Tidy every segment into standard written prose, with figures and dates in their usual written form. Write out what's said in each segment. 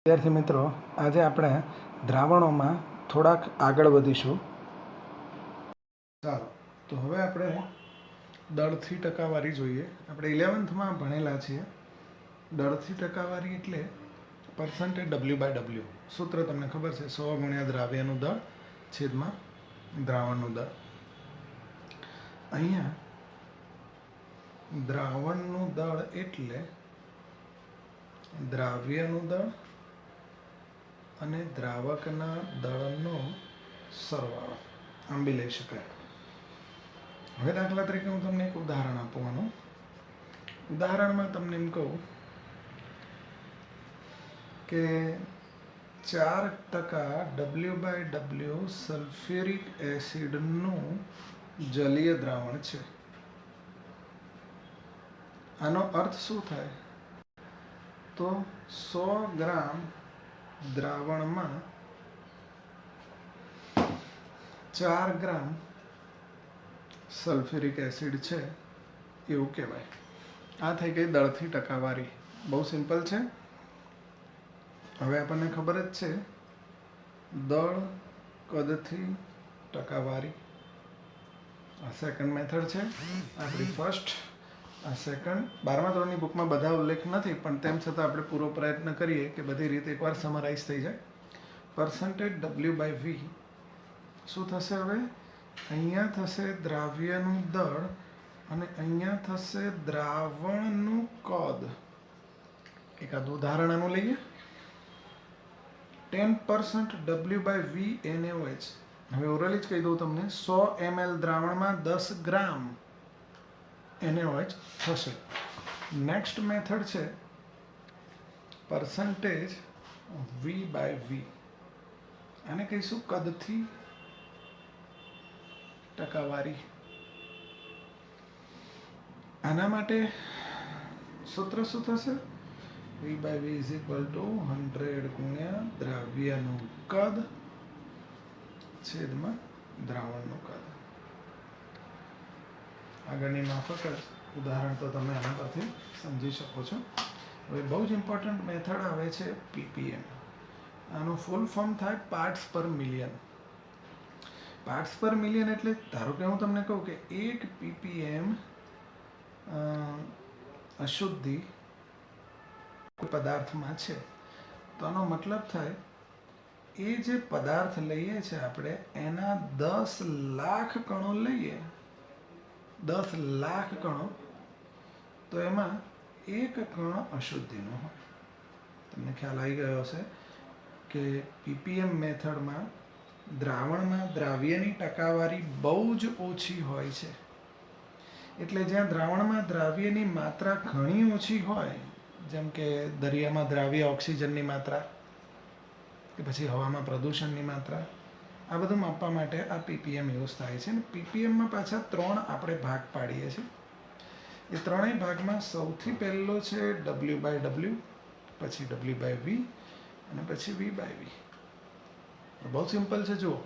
વિદ્યાર્થી મિત્રો, આજે આપણે દ્રાવણોમાં થોડાક આગળ વધીશું. ચાલો, તો હવે આપણે દળથી ટકાવારી જોઈએ. આપણે 11th ભણેલા છીએ. દળથી ટકાવારી એટલે પર્સન્ટેજ W/W. સૂત્ર તમને ખબર છે, 100 ગુણ્યા દ્રાવ્યનું દળ છેદમાં દ્રાવણનું દળ. અહીંયા દ્રાવણનું દળ એટલે દ્રાવ્યનું દળ અને દ્રાવકના દળનો સરવાળો આમ બી લઈ શકાય. હવે દાખલા તરીકે હું તમને એક ઉદાહરણ આપવાનું. ઉદાહરણમાં તમને એમ કહું કે 4% W/W સલ્ફ્યુરિક એસિડનું જલીય દ્રાવણ છે. આનો અર્થ શું થાય? તો 100 ગ્રામ દ્રાવણમાં 4 ગ્રામ સલ્ફ્યુરિક એસિડ છે એવું કહેવાય. આ થઈ ગઈ દળથી ટકાવારી. બહુ સિમ્પલ છે. હવે આપણને ખબર જ છે દળ કદથી ટકાવારી. આ સેકન્ડ મેથડ છે આપણી ફર્સ્ટ. આ સેકન્ડ 12મા ધોરણની બુકમાં બધા ઉલ્લેખ નથી, પણ તેમ છતાં આપણે પૂરો પ્રયત્ન કરીએ કે બધી રીતે એકવાર સમરાઇઝ થઈ જાય. પર્સન્ટેજ W/V શું થશે? હવે અહીંયા થશે દ્રાવ્યનું દળ અને અહીંયા થશે દ્રાવણનું કદ. એકાદ ઉદાહરણ આનું લઈએ. 10% W/V NaOH. હવે ઓરલી જ કહી દઉં તમને, 100 ml દ્રાવણમાં 10 ગ્રામ NaOH થશે. નેક્સ્ટ મેથડ છે પર્સન્ટેજ V/V. આને કહીશું કદથી ટકાવારી. આના માટે સૂત્ર શું થશે? V/V = 100 ગુણ્યા દ્રાવ્યનું કદ છેદમાં દ્રાવણનું કદ. આગળની માફક જ ઉદાહરણ તો તમે આના પરથી સમજી શકો છો. હવે બહુ જ ઇમ્પોર્ટન્ટ મેથડ આવે છે PPM. આનું ફૂલ ફોર્મ થાય પાર્ટ્સ પર મિલિયન. પાર્ટ્સ પર મિલિયન એટલે ધારો કે હું તમને કહું કે 1 ppm અશુદ્ધિ પદાર્થમાં છે, તો આનો મતલબ થાય એ જે પદાર્થ લઈએ છે આપણે એના 10 લાખ કણો લઈએ, 10 લાખ કણો, તો એમાં એક કણ અશુદ્ધિનો હોય. તમને ખ્યાલ આવી ગયો હશે કે PPM મેથડમાં દ્રાવણમાં દ્રાવ્યની ટકાવારી બહુ જ ઓછી હોય છે. એટલે જ્યાં દ્રાવણમાં દ્રાવ્યની માત્રા ઘણી ઓછી હોય, જેમ કે દરિયામાં દ્રાવ્ય ઓક્સિજનની માત્રા કે પછી હવામાં પ્રદૂષણની માત્રા, આ બધું માપવા માટે આ PPM યુઝ થાય છે. અને PPMમાં પાછા 3 આપણે ભાગ પાડીએ છીએ. એ ત્રણેય ભાગમાં સૌથી પહેલો છે W/W, પછી W/V અને પછી V/V. બહુ સિમ્પલ છે. જુઓ,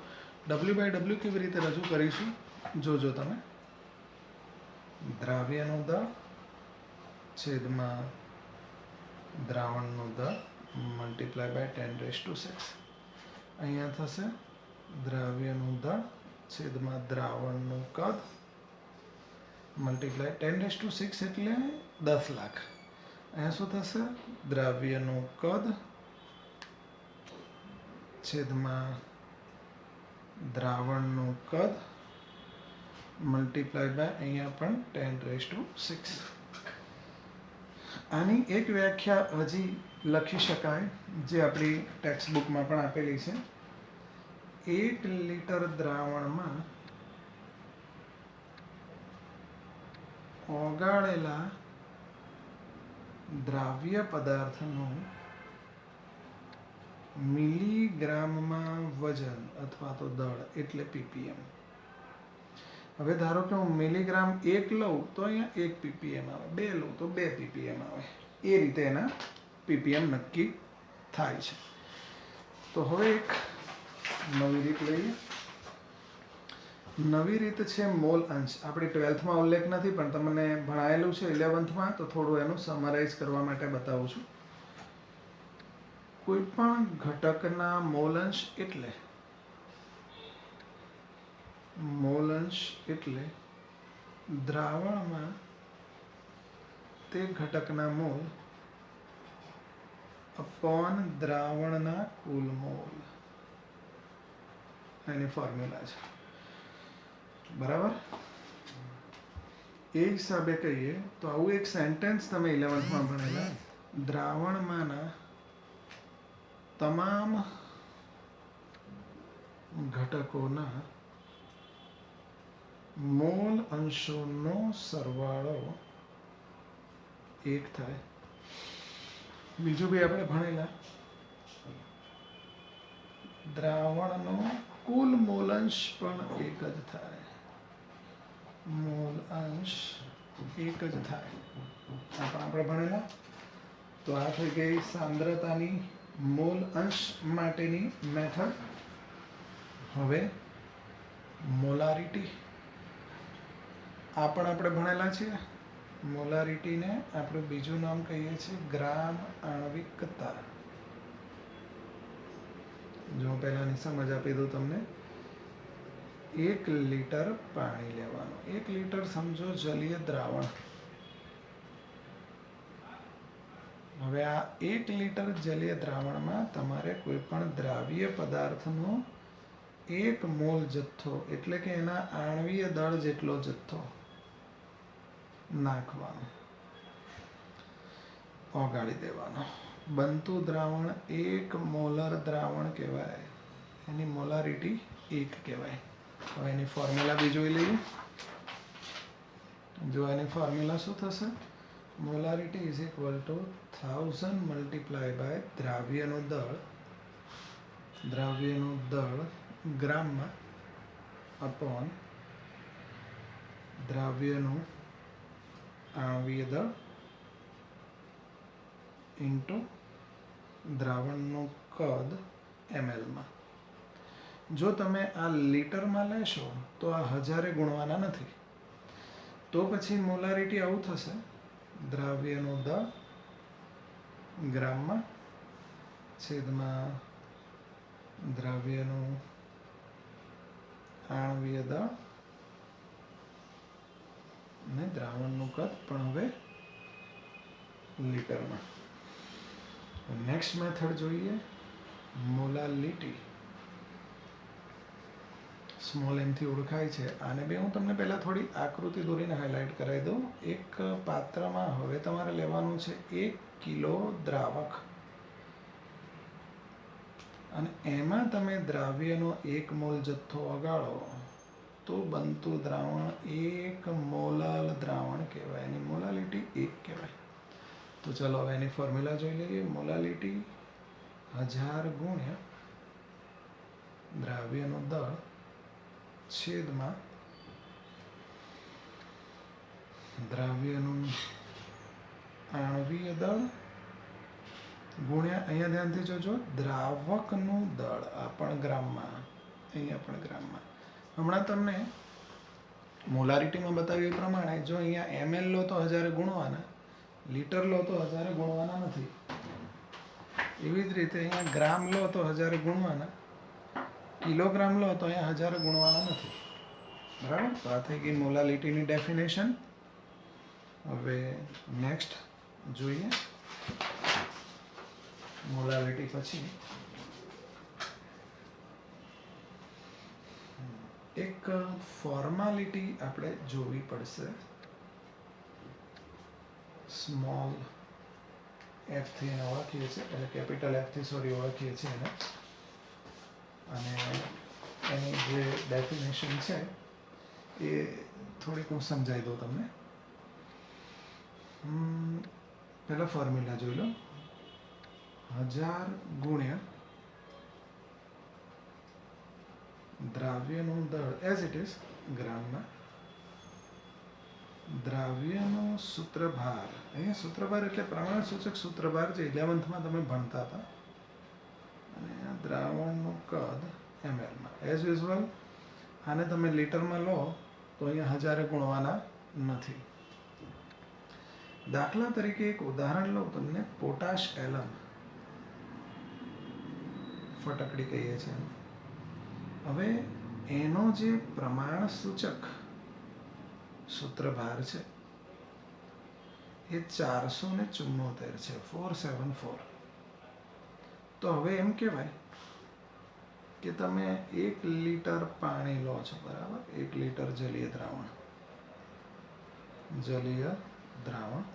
W/W કેવી રીતે રજૂ કરીશું જોજો તમે. દ્રાવ્યનું દળ છેદમાં દ્રાવણનું દળ મલ્ટીપ્લાય બાય 10⁶. અહીંયા થશે દ્રાવ્યનું દળ છેદમાં દ્રાવણનું કદ મલ્ટીપ્લાય 10⁶ એટલે 10 લાખ. અહીંયા શું થશે? દ્રાવ્યનું કદ છેદમાં દ્રાવણનું કદ મલ્ટીપ્લાય બાય અહીંયા પણ 10⁶. આની એક વ્યાખ્યા હજી લખી શકાય, જે આપણી ટેક્સ્ટ બુકમાં પણ આપેલી છે. 1 લિટર દ્રાવણમાં ઓગાળેલા દ્રાવ્ય પદાર્થનું મિલીગ્રામમાં વજન અથવા તો દળ એટલે PPM. હવે ધારો કે હું મિલીગ્રામ 1 લઉં તો અહીંયા 1 ppm આવે, 2 લઉં તો 2 ppm આવે. એ રીતે એના PPM નક્કી થાય છે. તો હવે એક નવી રીત લઈએ. નવી રીત છે મોલ અંશ. આપણી 12થમાં ઉલ્લેખ નથી, પણ તમને ભણાયેલું છે 11થમાં, તો થોડું એનું સમરાઇઝ કરવા માટે બતાવું છું. કોઈ પણ ઘટકના મોલંશ એટલે દ્રાવણમાં તે ઘટકના મોલ અપોન દ્રાવણના કુલ મોલ. એની ફોર્મ્યુલા છે. બરાબર. એ હિસાબે કહીએ તો આવું એક સેન્ટેન્સ તમે 11th માં ભણેલા, દ્રાવણમાંના તમામ ઘટકોના મોલ અંશોનો સરવાળો 1 થાય. બીજું બી આપણે ભણેલા, દ્રાવણનો કુલ મોલ અંશ પણ 1 જ થાય. મોલ અંશ 1 જ થાય. આ પણ આપણે ભણેલા. તો આ થઈ ગઈ સાંદ્રતાની મોલ અંશ માટેની મેથડ. હવે મોલારિટી, આ પણ આપણે ભણેલા છીએ. મોલારિટીને આપણે બીજું નામ કહીએ છીએ ગ્રામ આણ્વિકતા. જો પહેલાની સમજ આપી દઉં તમને. 1 લીટર પાણી લેવાનું. 1 લીટર સમજો જલીય દ્રાવણ. હવે આ 1 લીટર જલીય દ્રાવણમાં તમારે કોઈ પણ દ્રાવ્ય પદાર્થનો 1 મોલ જથ્થો એટલે કે એના આણ્વીય દળ જેટલો જથ્થો નાખવાનો, ઓગાળી દેવાનો. બનતું દ્રાવણ 1 મોલર દ્રાવણ કહેવાય. એની મોલારિટી 1 કહેવાય. હવે એની ફોર્મ્યુલા બી જોઈ લઈએ. જો એની ફોર્મ્યુલા શું થશે? Molarity is equal to 1000 multiply by દ્રાવ્યનું દળ ગ્રામમાં અપોન દ્રાવ્યનું આણ્વીય દળ ઇન્ટુ દ્રાવણનું કદ ml. જો તમે આ લીટરમાં લેશો તો આ 1000 ગુણવાના નથી. તો પછી મોલારિટી આવું થશે, દ્રાવ્યનું દળ ગ્રામમાં છેદમાં દ્રાવ્યનું આણ્વીય દળ અને દ્રાવણનું કદ પણ હવે લીટરમાં. નેક્સ્ટ મેથડ જોઈએ, મોલાલિટી. સ્મોલ m થી ઓળખાય છે. આને બી હું તમને પહેલાં થોડી આકૃતિ દોરીને હાઇલાઇટ કરાવી દઉં. એક પાત્રમાં હવે તમારે લેવાનું છે 1 કિલો દ્રાવક અને એમાં તમે દ્રાવ્યનો 1 મોલ જથ્થો ઓગાળો તો બનતું દ્રાવણ 1 મોલાલ દ્રાવણ કહેવાય. એની મોલાલિટી 1 કહેવાય. તો ચલો હવે એની ફોર્મ્યુલા જોઈ લઈએ. મોલાલિટી 1000 ગુણ્યા દ્રાવ્યનું દળ છેદમાં દ્રાવ્યનું આણ્વીય દળ ગુણ્યા, અહીંયા ધ્યાનથી જોજો, દ્રાવકનું દળ. આ પણ ગ્રામમાં, અહીંયા પણ ગ્રામમાં. હમણાં તમને મોલારિટીમાં બતાવ્યું એ પ્રમાણે જો અહીંયા ml લો તો 1000 ગુણવાના, લીટર લો તો 1000 ગુણવાના નથી. એવી જ રીતે અહીંયા ગ્રામ લો તો 1000 ગુણવાના, કિલોગ્રામ લો તો અહીંયા 1000 ગુણવાના નથી. બરાબર. તો આ થઈ ગઈ મોલાલિટીની ડેફિનેશન. હવે નેક્સ્ટ જોઈએ. મોલાલિટી પછી એક ફોર્માલિટી આપણે જોવી પડશે. સ્મોલ f થી એને ઓળખીએ છીએ, એટલે કેપિટલ F થી ઓળખીએ છીએ એને. અને એની જે ડેફિનેશન છે એ થોડીક હું સમજાવી દઉં તમને. પહેલા ફોર્મ્યુલા જોઈ લો. 1000 ગુણ્યા દ્રાવ્યનું દળ એઝ ઇટ ઇઝ ગ્રામમાં, દ્રાવ્યનો સૂત્રભાર, અહીંયા સૂત્રભાર એટલે પ્રમાણ સૂચક સૂત્રભાર જે 11th માં તમે ભણતા હતા, અને દ્રાવણનું કદ ml માં. એઝ યુઝ્યુઅલ આને તમે લીટરમાં લો તો અહીંયા 1000 ગુણવાના નથી. દાખલા તરીકે એક ઉદાહરણ લઉં તમને, પોટાશ એલમ. ફટકડી કહીએ છીએ. હવે એનો જે પ્રમાણ સૂચક સૂત્રભાર છે એ 474 છે, 474. તો હવે એમ કહેવાય કે તમે 1 લીટર પાણી લો છો, બરાબર? 1 લીટર જલીય દ્રાવણ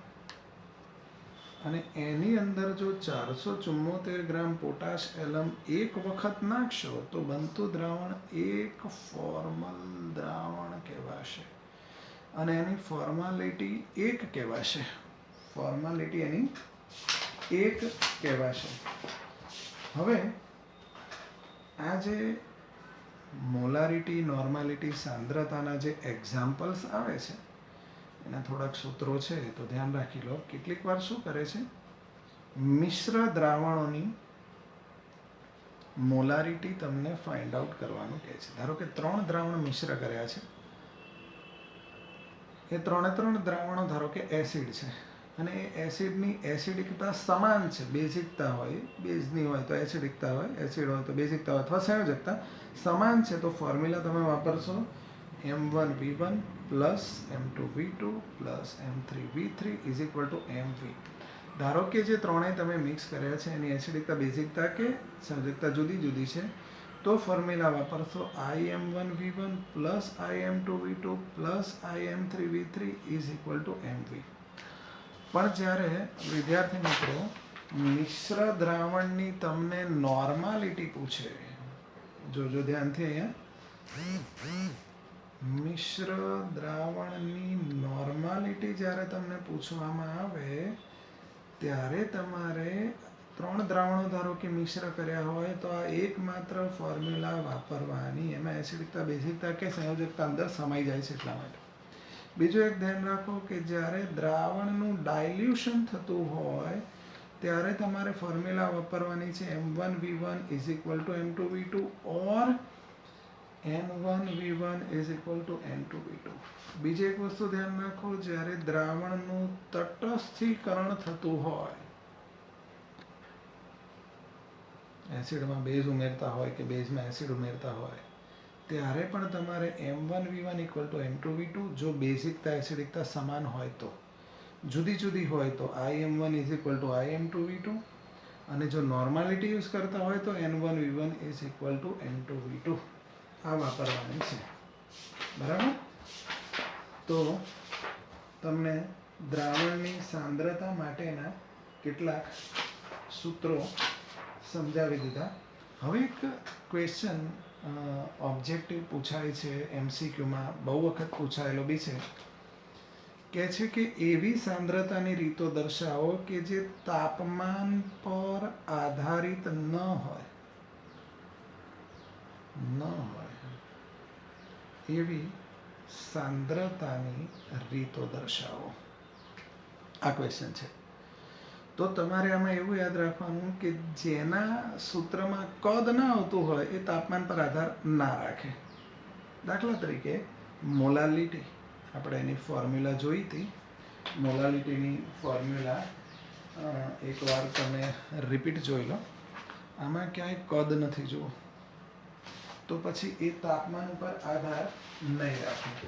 અને એની અંદર જો 474 ગ્રામ પોટાશ એલમ એક વખત નાખશો તો બનતું દ્રાવણ એક ફોર્મલ દ્રાવણ કહેવાશે અને એની ફોર્માલિટી 1 કહેવાશે. ફોર્માલિટી એની 1 કહેવાશે. હવે આ જે મોલારિટી, નોર્માલિટી, સાંદ્રતાના જે એક્ઝામ્પલ્સ આવે છે એના થોડાક સૂત્રો છે તો ધ્યાન રાખી લો. કેટલીક વાર શું કરે છે, મિશ્ર દ્રાવણોની મોલારિટી તમને ફાઇન્ડ આઉટ કરવાનું કહે છે. ધારો કે 3 દ્રાવણ મિશ્ર કર્યા છે, એ 3 દ્રાવણો ધારો કે એસિડ છે અને એ એસિડની એસિડિકતા સમાન છે. બેઝિકતા હોય, બેઝની હોય તો એસિડિકતા હોય, એસિડ હોય તો બેઝિકતા હોય, અથવા સંયોજકતા સમાન છે તો ફોર્મ્યુલા તમે વાપરશો M1V1 plus M2V2 plus M3V3 is equal to MV. ધારો કે જે ત્રણેય તમે મિક્સ કર્યા છે એની એસિડિકતા, બેઝિકતા કે સંયોજકતા જુદી જુદી છે તો ફોર્મ્યુલા વાપરશો IM1V1 plus IM2V2 plus IM3V3 is equal to MV. પણ જ્યારે વિદ્યાર્થી મિત્રો મિશ્ર દ્રાવણની તમને નોર્માલિટી પૂછે, જોજો ધ્યાનથી અહીંયા, મિશ્ર દ્રાવણની નોર્માલિટી જ્યારે તમને પૂછવામાં આવે ત્યારે તમારે 3 દ્રાવણો ધારો કે મિશ્ર કર્યા હોય તો આ એકમાત્ર ફોર્મ્યુલા વાપરવાની. એમાં એસિડિકતા, બેઝિકતા કે સંયોજકતા અંદર સમાઈ જાય છે એટલા માટે. બીજું એક ધ્યાન રાખો કે જ્યારે દ્રાવણનું ડાયલ્યુશન થતું હોય ત્યારે તમારે ફોર્મ્યુલા વાપરવાની છે M1V1 is equal two M2V2 or N1V1 is equal two N2V2. બીજી એક વસ્તુ ધ્યાન રાખો, જ્યારે દ્રાવણનું તટસ્થીકરણ થતું હોય, એસિડમાં બેઝ ઉમેરતા હોય કે બેઝમાં એસિડ ઉમેરતા હોય ત્યારે પણ તમારે M1V1 ઇક્વલ ટુ M2V2, જો બેઝિકતા એસિડિકતા સમાન હોય તો. જુદી જુદી હોય તો IM1 is equal two IM2V2 અને જો નોર્માલિટી યુઝ કરતા હોય તો N1V1 is equal two N2V2. આ વાપરવાની છે, બરાબર? તો તમને દ્રાવણની સાંદ્રતા માટેના કેટલાક સૂત્રો સમજાવી દીધા. હવે એક ક્વેશ્ચન ઓબ્જેક્ટિવ પૂછાય છે MCQમાં, બહુ વખત પૂછાયેલો બી છે, કહે છે કે એવી સાંદ્રતાની રીતો દર્શાવો કે જે તાપમાન પર આધારિત ન હોય, એવી સાંદ્રતાની રીતો દર્શાવો. આ ક્વેશ્ચન છે. તો તમારે આમાં એવું યાદ રાખવાનું કે જેના સૂત્રમાં કદ ના આવતું હોય એ તાપમાન પર આધાર ના રાખે. દાખલા તરીકે મોલાલિટી, આપણે એની ફોર્મ્યુલા જોઈ હતી. મોલાલિટીની ફોર્મ્યુલા એકવાર તમે રિપીટ જોઈ લો. આમાં ક્યાંય કદ નથી જુઓ તો પછી એ તાપમાન ઉપર આધાર નહીં રાખે.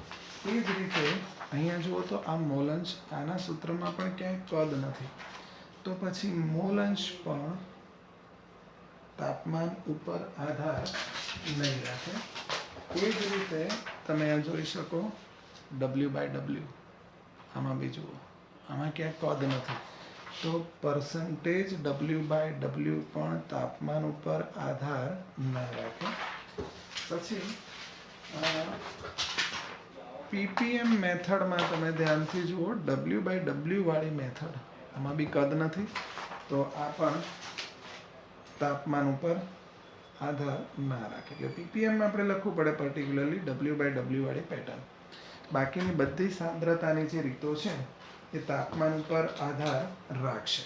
એ જ રીતે અહીંયા જુઓ તો આ મોલંશ, આના સૂત્રમાં પણ ક્યાંય કદ નથી તો પછી મોલંશ પણ તાપમાન ઉપર આધાર નહીં રાખે. એ જ રીતે તમે આ જોઈ શકો W/W, આમાં બી જુઓ, આમાં ક્યાંય કદ નથી તો પર્સન્ટેજ W/W પણ તાપમાન ઉપર આધાર નહીં રાખે. પછી PPM મેથડમાં તમે ધ્યાનથી જુઓ, W/W વાળી મેથડ, આમાં બી કદ નથી તો આ પણ તાપમાન ઉપર આધાર ના રાખે. એટલે PPMમાં આપણે લખવું પડે પર્ટિક્યુલરલી W/W વાળી પેટર્ન. બાકીની બધી સાંદ્રતાની જે રીતો છે એ તાપમાન ઉપર આધાર રાખશે.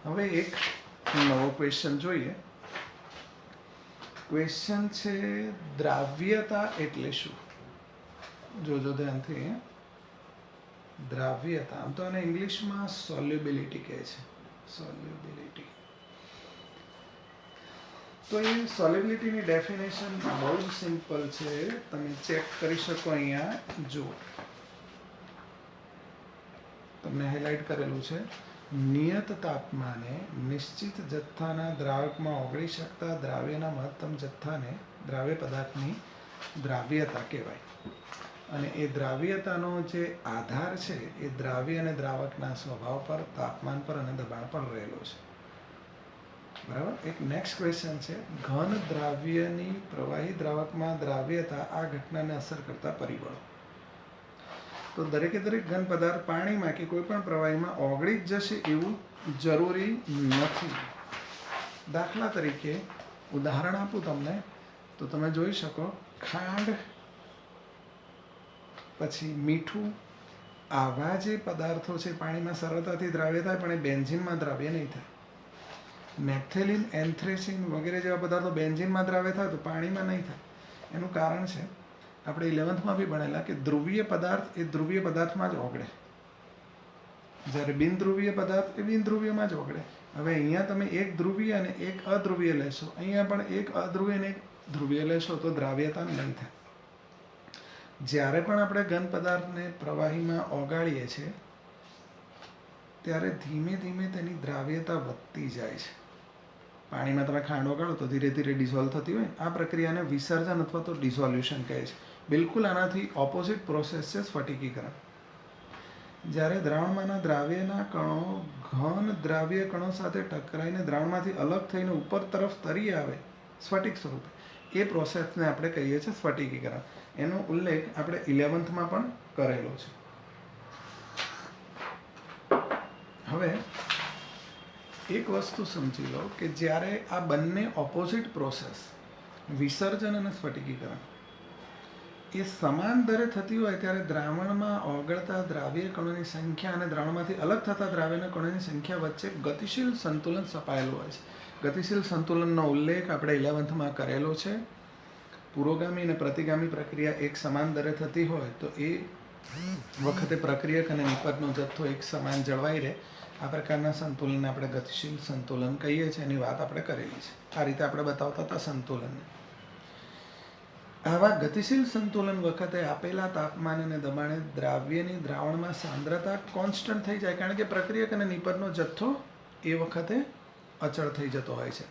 હવે એક નવો ક્વેશ્ચન જોઈએ. ક્વેશ્ચન છે દ્રાવ્યતા એટલે શું? જોજો ધ્યાનથી. દ્રાવ્યતા, આમ તો એને ઇંગ્લિશમાં સોલ્યુબિલિટી કહે છે, સોલ્યુબિલિટી. તો એ સોલિબિલિટીની ડેફિનેશન બહુ જ સિમ્પલ છે. તમે ચેક કરી શકો, અહીંયા જુઓ તમને હાઇલાઇટ કરેલું છે. નિયત તાપમાને નિશ્ચિત જથ્થાના દ્રાવકમાં ઓગળી શકતા દ્રાવ્યના મહત્તમ જથ્થાને દ્રાવ્ય પદાર્થની દ્રાવ્યતા કહેવાય. અને એ દ્રાવ્યતાનો જે આધાર છે એ દ્રાવ્ય અને દ્રાવકના સ્વભાવ પર, તાપમાન પર અને દબાણ પર રહેલો છે. બરાબર. એક નેક્સ્ટ ક્વેશ્ચન છે, ઘન દ્રાવ્યની પ્રવાહી દ્રાવકમાં દ્રાવ્યતા આ ઘટનાને અસર કરતા પરિબળો. તો દરેકે દરેક ઘન પદાર્થ પાણીમાં કે કોઈ પણ પ્રવાહીમાં ઓગળી જ જશે એવું જરૂરી નથી. દાખલા તરીકે ઉદાહરણ આપું તમને તો તમે જોઈ શકો, ખાંડ પછી મીઠું, આવા જે પદાર્થો છે પાણીમાં સરળતાથી દ્રાવ્ય થાય, પણ એ બેન્ઝીનમાં દ્રાવ્ય નહીં થાય. નેપ્થેલિન, એન્થ્રેસિન વગેરે જેવા પદાર્થો બેન્ઝીનમાં દ્રાવ્ય થાય તો પાણીમાં નહીં થાય. એનું કારણ છે, આપણે 11th બી ભણેલા કે ધ્રુવીય પદાર્થ એ ધ્રુવીય પદાર્થમાં જ ઓગળે, જ્યારે બિનધ્રુવીય પદાર્થ એ બિનધ્રુવીયમાં જ ઓગળે. હવે અહીંયા તમે એક ધ્રુવીય અને એક અધ્રુવીય લેશો, અહીંયા પણ એક અધ્રુવીય અને એક ધ્રુવીય લેશો તો દ્રાવ્યતા નહીં થાય. જ્યારે પણ આપણે ઘન પદાર્થને પ્રવાહીમાં ઓગાળીએ છીએ ત્યારે ધીમે ધીમે તેની દ્રાવ્યતા વધતી જાય છે. પાણીમાં તમે ખાંડ ઓગાળો તો ધીરે ધીરે ડિઝોલ્વ થતી હોય, આ પ્રક્રિયાને વિસર્જન અથવા તો ડિઝોલ્યુશન કહે છે. બિલકુલ આનાથી ઓપોઝિટ પ્રોસેસ છે સ્ફટિકીકરણ. જ્યારે દ્રાવણમાંના દ્રાવ્યના કણો ઘન દ્રાવ્ય કણો સાથે ટકરાઈને દ્રાવણમાંથી અલગ થઈને ઉપર તરફ તરી આવે સ્ફટિક સ્વરૂપે, એ પ્રોસેસને આપણે કહીએ છીએ સ્ફટિકીકરણ. એનો ઉલ્લેખ આપણે 11th પણ કરેલો છે. હવે એક વસ્તુ સમજી લો કે જ્યારે આ બંને ઓપોઝિટ પ્રોસેસ, વિસર્જન અને સ્ફટિકીકરણ, એ સમાન દરે થતી હોય ત્યારે દ્રાવણમાં ઓગળતા દ્રાવ્ય કણોની સંખ્યા અને દ્રાવણમાંથી અલગ થતા દ્રાવ્યના કણોની સંખ્યા વચ્ચે ગતિશીલ સંતુલન સ્થપાયેલું હોય છે. ગતિશીલ સંતુલનનો ઉલ્લેખ આપણે 11th કરેલો છે. પુરોગામી અને પ્રતિગામી પ્રક્રિયા એક સમાન દરે થતી હોય તો એ વખતે પ્રક્રિયક અને નિપજનો જથ્થો એક સમાન જળવાઈ રહે. આ પ્રકારના સંતુલનને આપણે ગતિશીલ સંતુલન કહીએ છીએ. એની વાત આપણે કરેલી છે. આ રીતે આપણે બતાવતા હતા સંતુલનને. આવા ગતિશીલ સંતુલન વખતે આપેલા તાપમાન અને દબાણે દ્રાવ્યની દ્રાવણમાં સાંદ્રતા કોન્સ્ટન્ટ થઈ જાય, કારણ કે પ્રક્રિયક અને નિપજનો જથ્થો એ વખતે અચળ થઈ જતો હોય છે.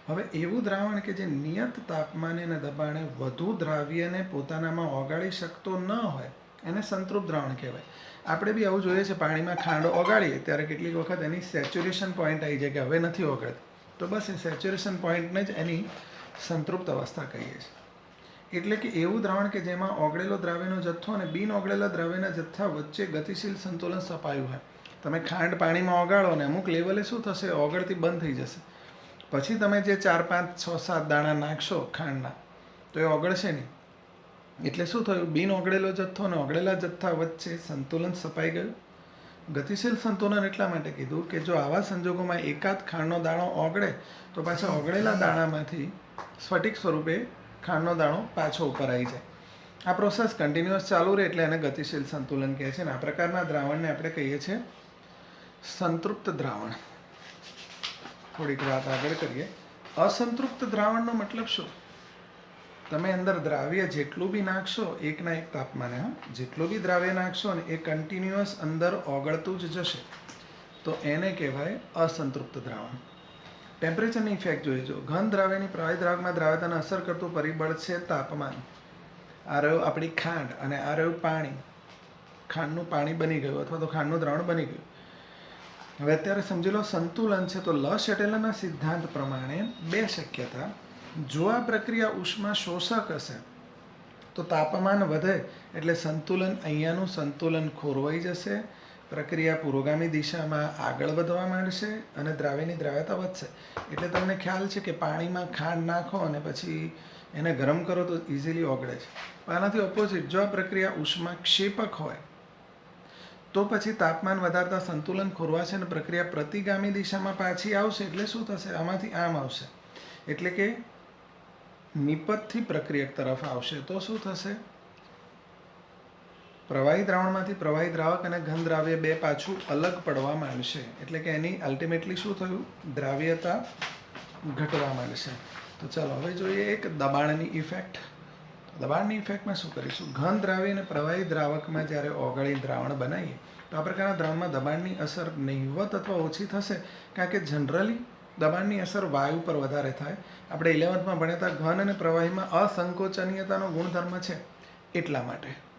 હવે એવું દ્રાવણ કે જે નિયત તાપમાને અને દબાણે વધુ દ્રાવ્યને પોતાનામાં ઓગાળી શકતો ન હોય એને સંતૃપ્ત દ્રાવણ કહેવાય. આપણે બી આવું જોઈએ છે, પાણીમાં ખાંડ ઓગાળીએ ત્યારે કેટલીક વખત એની સેચ્યુરેશન પોઈન્ટ આવી જાય કે હવે નથી ઓગળતી, તો બસ એ સેચ્યુરેશન પોઈન્ટને જ એની સંતૃપ્ત અવસ્થા કહીએ છીએ. એટલે કે એવું દ્રાવણ કે જેમાં ઓગળેલો દ્રાવ્યનો જથ્થો અને બિન ઓગળેલા દ્રાવ્યના જથ્થા વચ્ચે ગતિશીલ સંતુલન સ્થપાયું હોય. તમે ખાંડ પાણીમાં ઓગાળો ને અમુક લેવલે શું થશે, ઓગળતી બંધ થઈ જશે. પછી તમે જે 4, 5, 6, 7 દાણા નાખશો ખાંડના તો એ ઓગળશે નહીં. એટલે શું થયું, બિન ઓગળેલો જથ્થો અને ઓગળેલા જથ્થા વચ્ચે સંતુલન સ્થપાઈ ગયું. ગતિશીલ સંતુલન એટલા માટે કીધું કે જો આવા સંજોગોમાં એકાદ ખાંડનો દાણો ઓગળે તો પાછા ઓગળેલા દાણામાંથી સ્ફટિક સ્વરૂપે ખાંડનો દાણો પાછો ઉપર આવી જાય. આ પ્રોસેસ કન્ટિન્યુઅસ ચાલુ રહે એટલે એને ગતિશીલ સંતુલન કહે છે. અને આ પ્રકારના દ્રાવણને આપણે કહીએ છીએ સંતૃપ્ત દ્રાવણ. થોડીક વાત આગળ કરીએ. અસંતૃપ્ત દ્રાવણનો મતલબ શું? તમે અંદર દ્રાવ્ય જેટલું બી નાખશો એકના એક તાપમાને, જેટલું બી દ્રાવ્ય નાખશો ને એ કન્ટિન્યુઅસ અંદર ઓગળતું જ જશે, તો એને કહેવાય અસંતૃપ્ત દ્રાવણ. ટેમ્પરેચરની ઇફેક્ટ જોઈએ. જો ઘન દ્રાવ્યની પ્રવાહી દ્રાવકમાં દ્રાવ્યતાને અસર કરતું પરિબળ છે તાપમાન. આ રહ્યું આપણી ખાંડ અને આ રહ્યું પાણી. ખાંડનું પાણી બની ગયું અથવા તો ખાંડનું દ્રાવણ બની ગયું. હવે અત્યારે સમજી લો સંતુલન છે, તો લ શેટેલરના સિદ્ધાંત પ્રમાણે બે શક્યતા. જો આ પ્રક્રિયા ઉષ્મા શોષક હશે તો તાપમાન વધે એટલે સંતુલન, અહીંયાનું સંતુલન ખોરવાઈ જશે, પ્રક્રિયા પુરોગામી દિશામાં આગળ વધવા માંડશે અને દ્રાવ્યની દ્રાવ્યતા વધશે. એટલે તમને ખ્યાલ છે કે પાણીમાં ખાંડ નાખો અને પછી એને ગરમ કરો તો ઇઝીલી ઓગળે છે. આનાથી ઓપોઝિટ, જો આ પ્રક્રિયા ઉષ્મા ક્ષેપક હોય તો પછી તાપમાન વધારતા સંતુલન ખોરવાશે અને પ્રક્રિયા પ્રતિગામી દિશામાં પાછી આવશે. એટલે શું થશે, આમાંથી આમ આવશે, એટલે કે નિપજથી પ્રક્રિયક તરફ આવશે. તો શું થશે, પ્રવાહી દ્રાવણમાંથી પ્રવાહી દ્રાવક અને ઘન દ્રાવ્ય બે પાછું અલગ પડવા માંડશે. એટલે કે એની અલ્ટિમેટલી શું થયું, દ્રાવ્યતા ઘટવા માંડશે. તો ચાલો હવે જોઈએ એક દબાણની ઇફેક્ટ. દબાણની ઇફેક્ટમાં શું કરીશું, ઘન દ્રાવ્ય અને પ્રવાહી દ્રાવકમાં જ્યારે ઓગળી દ્રાવણ બનાવીએ તો આ પ્રકારના દ્રાવણમાં દબાણની અસર નહિવત અથવા ઓછી થશે, કારણ કે જનરલી દબાણની અસર વાયુ પર વધારે થાય. આપણે 11th ભણ્યા હતા ઘન અને પ્રવાહીમાં અસંકોચનીયતાનો ગુણધર્મ છે એટલા માટે.